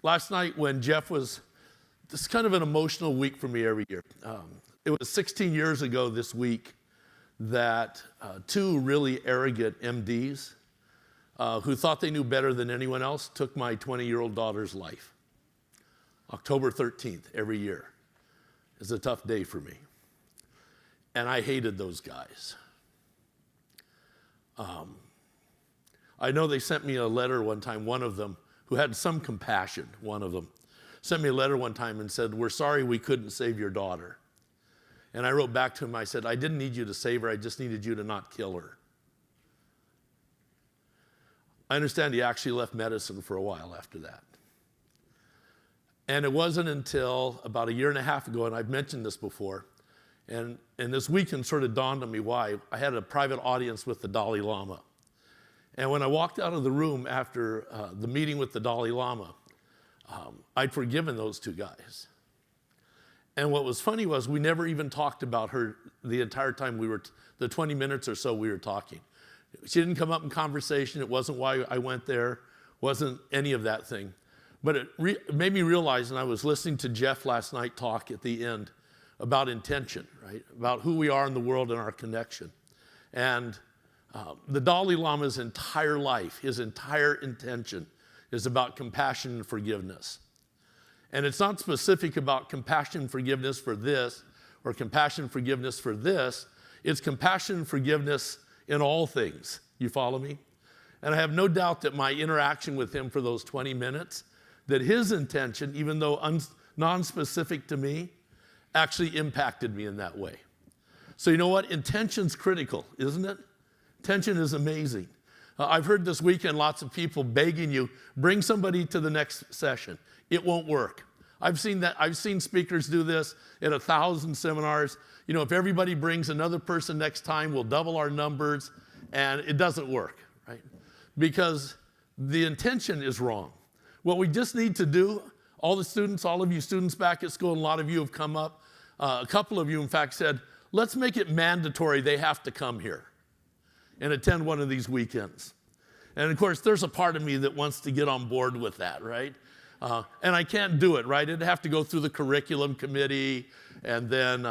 Last night when Jeff was, this is kind of an emotional week for me every year. It was 16 years ago this week that two really arrogant MDs who thought they knew better than anyone else took my 20-year-old daughter's life. October 13th every year is a tough day for me. And I hated those guys. I know they sent me a letter one time, one of them, who had some compassion, one of them, sent me a letter one time and said, "We're sorry we couldn't save your daughter." And I wrote back to him, I said, "I didn't need you to save her, I just needed you to not kill her." I understand he actually left medicine for a while after that. And it wasn't until about a year and a half ago, and I've mentioned this before, and this weekend sort of dawned on me why. I had a private audience with the Dalai Lama. And when I walked out of the room after the meeting with the Dalai Lama, I'd forgiven those two guys. And what was funny was we never even talked about her the entire time the 20 minutes or so we were talking. She didn't come up in conversation. It wasn't why I went there. Wasn't any of that thing. But it made me realize, and I was listening to Jeff last night talk at the end about intention, right? About who we are in the world and our connection. And the Dalai Lama's entire life, his entire intention is about compassion and forgiveness. And it's not specific about compassion and forgiveness for this or compassion and forgiveness for this. It's compassion and forgiveness in all things. You follow me? And I have no doubt that my interaction with him for those 20 minutes, that his intention, even though non-specific to me, actually impacted me in that way. So you know what? Intention's critical, isn't it? Intention is amazing. I've heard this weekend lots of people begging you, bring somebody to the next session. It won't work. I've seen that. I've seen speakers do this at 1,000 seminars. You know, if everybody brings another person next time, we'll double our numbers, and it doesn't work, right? Because the intention is wrong. What we just need to do, all of you students back at school, and a lot of you have come up, a couple of you, in fact, said, let's make it mandatory they have to come here and attend one of these weekends. And of course, there's a part of me that wants to get on board with that, right? And I can't do it, right? It'd have to go through the curriculum committee, and then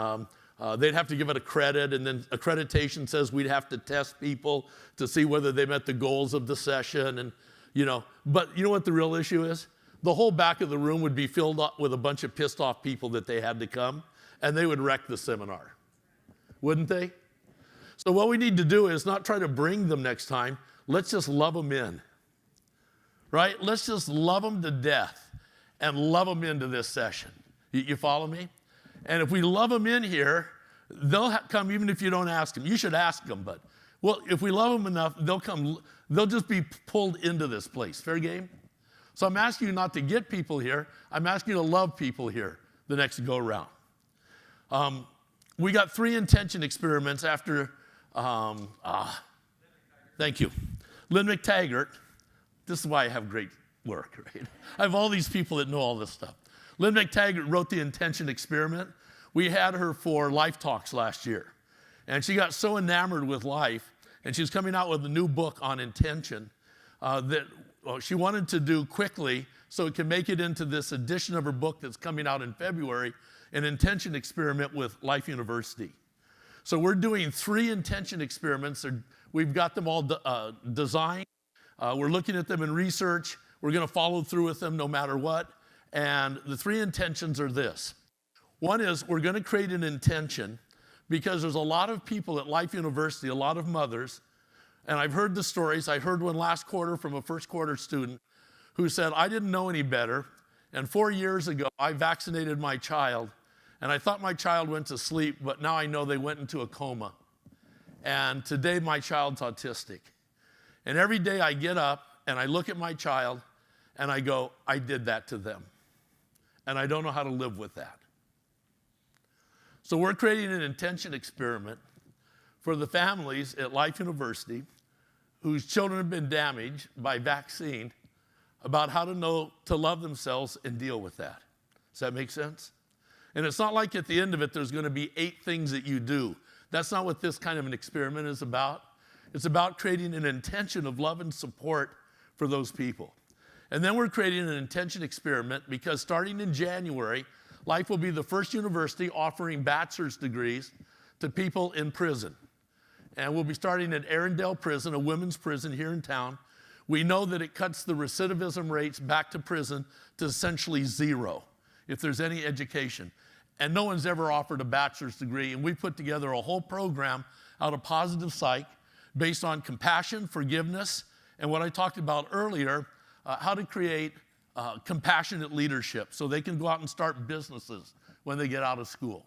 they'd have to give it a credit, and then accreditation says we'd have to test people to see whether they met the goals of the session, and but you know what the real issue is? The whole back of the room would be filled up with a bunch of pissed off people that they had to come, and they would wreck the seminar, wouldn't they? So what we need to do is not try to bring them next time. Let's just love them in, right? Let's just love them to death and love them into this session. You follow me? And if we love them in here, they'll come even if you don't ask them. You should ask them, but well, if we love them enough, they'll come. They'll just be pulled into this place. Fair game? So I'm asking you not to get people here. I'm asking you to love people here the next go around. We got 3 intention experiments after, thank you. Lynn McTaggart, this is why I have great work, right? I have all these people that know all this stuff. Lynn McTaggart wrote the intention experiment. We had her for Life Talks last year. And she got so enamored with life, and she's coming out with a new book on intention that she wanted to do quickly so it can make it into this edition of her book that's coming out in February, an intention experiment with Life University. So we're doing 3 intention experiments. We've got them all designed. We're looking at them in research. We're going to follow through with them no matter what. And the 3 intentions are this. One is we're going to create an intention because there's a lot of people at Life University, a lot of mothers, and I've heard the stories. I heard one last quarter from a first quarter student who said, I didn't know any better, and 4 years ago I vaccinated my child, and I thought my child went to sleep, but now I know they went into a coma. And today my child's autistic. And every day I get up and I look at my child and I go, I did that to them. And I don't know how to live with that. So we're creating an intention experiment for the families at Life University whose children have been damaged by vaccine about how to know to love themselves and deal with that. Does that make sense? And it's not like at the end of it there's going to be 8 things that you do. That's not what this kind of an experiment is about. It's about creating an intention of love and support for those people. And then we're creating an intention experiment because starting in January, Life will be the first university offering bachelor's degrees to people in prison. And we'll be starting at Arundel Prison, a women's prison here in town. We know that it cuts the recidivism rates back to prison to essentially zero if there's any education. And no one's ever offered a bachelor's degree, and we put together a whole program out of Positive Psych based on compassion, forgiveness, and what I talked about earlier, how to create compassionate leadership so they can go out and start businesses when they get out of school.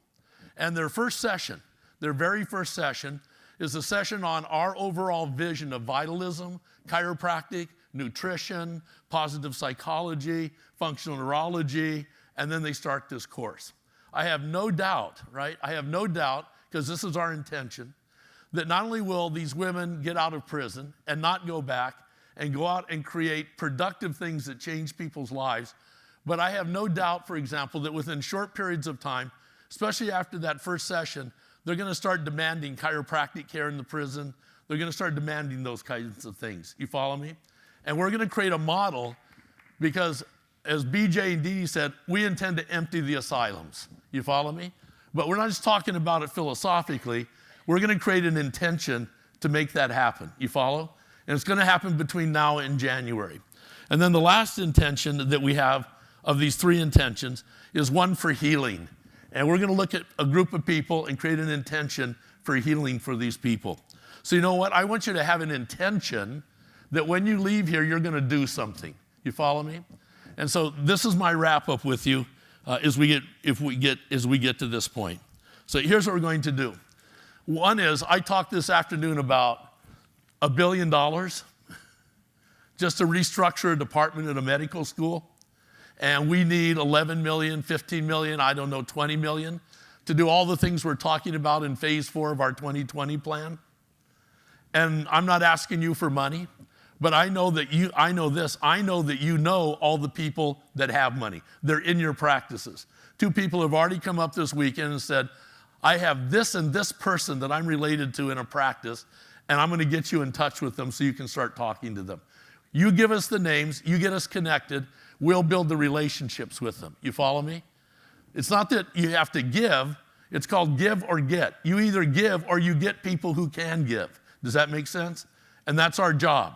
And their first session, their very first session, is a session on our overall vision of vitalism, chiropractic, nutrition, positive psychology, functional neurology, and then they start this course. I have no doubt, right? I have no doubt, because this is our intention, that not only will these women get out of prison and not go back and go out and create productive things that change people's lives, but I have no doubt, for example, that within short periods of time, especially after that first session, they're going to start demanding chiropractic care in the prison. They're going to start demanding those kinds of things. You follow me? And we're going to create a model because, as BJ and Dee said, we intend to empty the asylums. You follow me? But we're not just talking about it philosophically. We're going to create an intention to make that happen. You follow? And it's going to happen between now and January. And then the last intention that we have of these three intentions is one for healing. And we're going to look at a group of people and create an intention for healing for these people. So you know what? I want you to have an intention that when you leave here, you're going to do something. You follow me? And so this is my wrap up with you as we get to this point. So here's what we're going to do. One is, I talked this afternoon about $1 billion just to restructure a department at a medical school. And we need 11 million, 15 million, I don't know, 20 million to do all the things we're talking about in phase 4 of our 2020 plan. And I'm not asking you for money, but I know that you know all the people that have money. They're in your practices. 2 people have already come up this weekend and said, I have this and this person that I'm related to in a practice, and I'm going to get you in touch with them so you can start talking to them. You give us the names, you get us connected, we'll build the relationships with them. You follow me? It's not that you have to give, it's called give or get. You either give or you get people who can give. Does that make sense? And that's our job.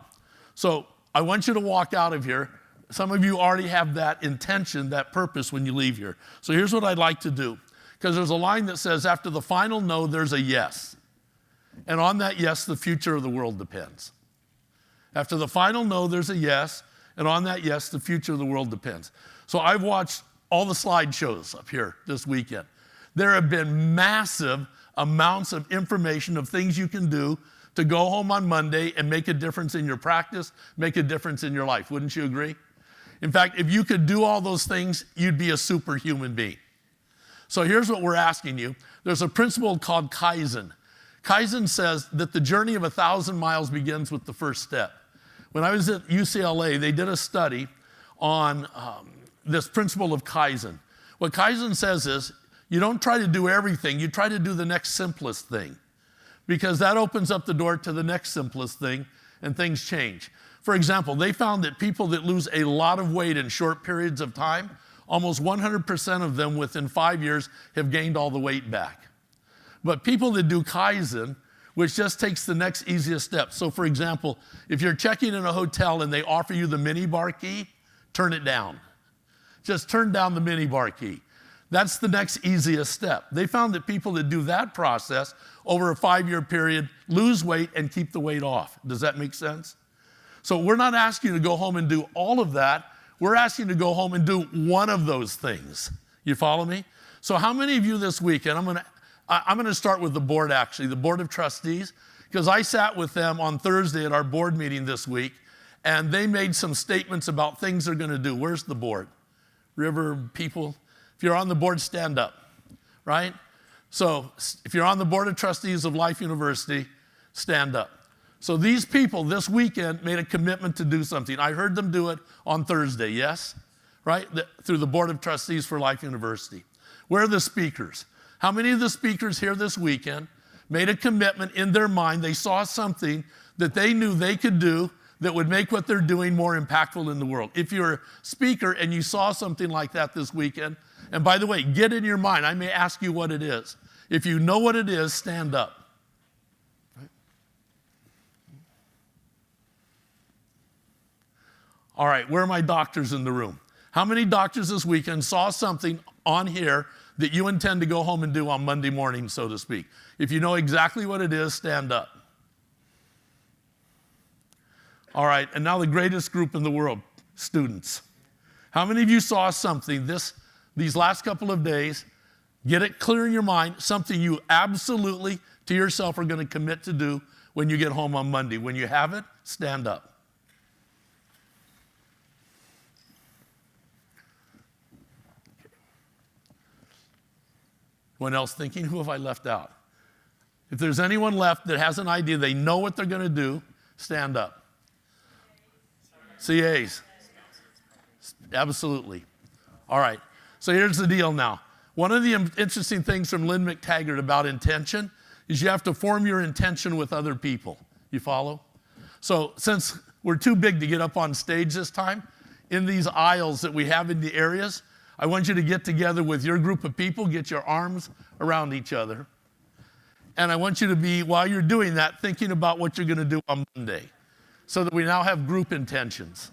So I want you to walk out of here. Some of you already have that intention, that purpose when you leave here. So here's what I'd like to do. Because there's a line that says, after the final no, there's a yes. And on that yes, the future of the world depends. After the final no, there's a yes. And on that yes, the future of the world depends. So I've watched all the slideshows up here this weekend. There have been massive amounts of information of things you can do to go home on Monday and make a difference in your practice, make a difference in your life. Wouldn't you agree? In fact, if you could do all those things, you'd be a superhuman being. So here's what we're asking you. There's a principle called Kaizen. Kaizen says that the journey of 1,000 miles begins with the first step. When I was at UCLA, they did a study on this principle of Kaizen. What Kaizen says is, you don't try to do everything, you try to do the next simplest thing, because that opens up the door to the next simplest thing, and things change. For example, they found that people that lose a lot of weight in short periods of time, almost 100% of them within 5 years have gained all the weight back. But people that do Kaizen, which just takes the next easiest step. So for example, if you're checking in a hotel and they offer you the minibar key, turn it down. Just turn down the minibar key. That's the next easiest step. They found that people that do that process over a 5-year period lose weight and keep the weight off. Does that make sense? So we're not asking you to go home and do all of that. We're asking you to go home and do one of those things. You follow me? So how many of you this weekend, I'm going to start with the board actually, the board of trustees, because I sat with them on Thursday at our board meeting this week, and they made some statements about things they're going to do. Where's the board? River people, if you're on the board, stand up, right? So if you're on the board of trustees of Life University, stand up. So these people this weekend made a commitment to do something. I heard them do it on Thursday, yes? Right? Through the board of trustees for Life University. Where are the speakers? How many of the speakers here this weekend made a commitment in their mind? They saw something that they knew they could do that would make what they're doing more impactful in the world. If you're a speaker and you saw something like that this weekend, and by the way, get in your mind, I may ask you what it is. If you know what it is, stand up. Right? All right, where are my doctors in the room? How many doctors this weekend saw something on here that you intend to go home and do on Monday morning, so to speak? If you know exactly what it is, stand up. All right, and now the greatest group in the world, students. How many of you saw something these last couple of days, get it clear in your mind, something you absolutely to yourself are going to commit to do when you get home on Monday? When you have it, stand up. Anyone else thinking? Who have I left out? If there's anyone left that has an idea, they know what they're going to do, stand up. CAs. Absolutely. All right. So here's the deal now. One of the interesting things from Lynn McTaggart about intention is you have to form your intention with other people. You follow? So since we're too big to get up on stage this time, in these aisles that we have in the areas, I want you to get together with your group of people, get your arms around each other. And I want you to be, while you're doing that, thinking about what you're going to do on Monday, so that we now have group intentions.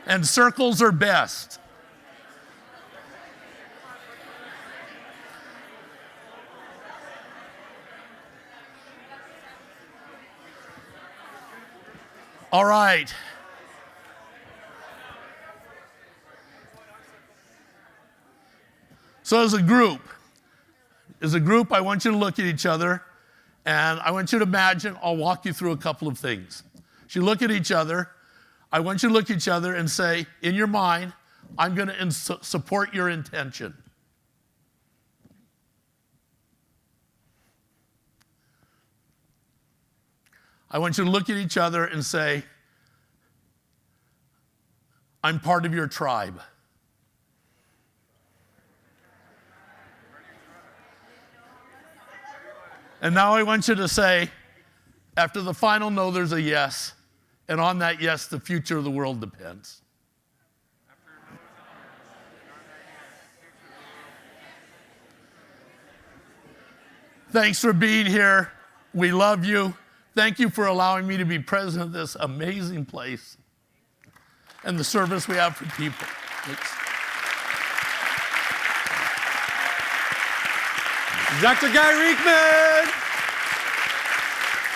And circles are best. All right. So as a group, I want you to look at each other, and I want you to imagine, I'll walk you through a couple of things. As you look at each other, I want you to look at each other and say, in your mind, I'm going to support your intention. I want you to look at each other and say, I'm part of your tribe. And now I want you to say, after the final no, there's a yes. And on that yes, the future of the world depends. Thanks for being here. We love you. Thank you for allowing me to be president of this amazing place and the service we have for people. Dr. Guy Reekman.